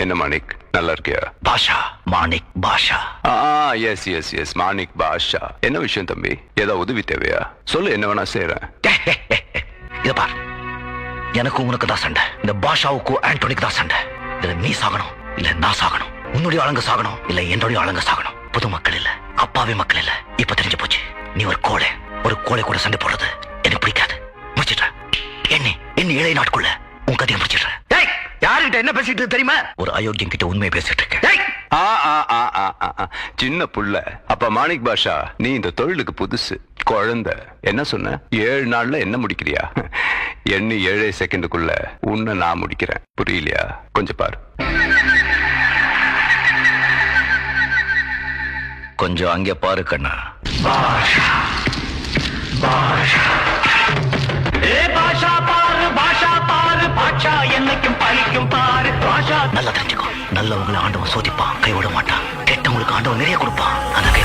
என்ன மாணிக், நல்லா இருக்கியா? பாஷா, மாணிக் பாஷா. எஸ் எஸ் எஸ், மாணிக் பாஷா. என்ன விஷயம் தம்பி? ஏதாவது உதவி தேவையா? சொல்லு, என்ன வேணா செய்யறேன். இத பார், எனக்கும் உனக்கு தான் சண்டை. இந்த பாஷாவுக்கும் ஆண்டோனிக்கு தான் சண்டை. இதுல நீ சாகணும் இல்ல நான் சாகணும். உன்னுடைய ஆளுங்க சாகணும் இல்ல என்னுடைய ஆளுங்க சாகணும். பொது மக்கள் இல்ல, அப்பாவே மக்கள் இல்ல. இப்ப தெரிஞ்சு போச்சு. நீ ஒரு கோழை கூட சண்டை போடுறது எனக்கு பிடிக்காது. முடிச்சிட்ட என்ன இளைய நாட்குள்ள உன் கதையை முடிச்சிடுற. யாருகிட்ட என்ன பேசிட்டு தெரியுமா? ஒரு அயோக்கியம் கிட்ட உண்மையை பேசிட்டு இருக்க. சின்ன புள்ள. அப்ப மாணிக் பாஷா, நீ இந்த தொழிலுக்கு புதுசு, குழந்தை. என்ன சொன்ன? 7 நாள்ல என்ன முடிக்கிறியா? எண்ணி 7 செகண்டுக்குள்ள உன்னை நான் முடிக்கிறேன். புரியலையா? கொஞ்சம் பாரு. கொஞ்சம் அங்கே பாரு கண்ணா. என்னைக்கும் பழிக்கும் பாரு பாஷா. நல்லா தெரிஞ்சுக்கோ, நல்லவங்களை ஆண்டவன் சோதிப்பான், கைவிட மாட்டான். கெட்டவங்களுக்கு ஆண்டவன் நிறைய கொடுப்பான். அந்த கை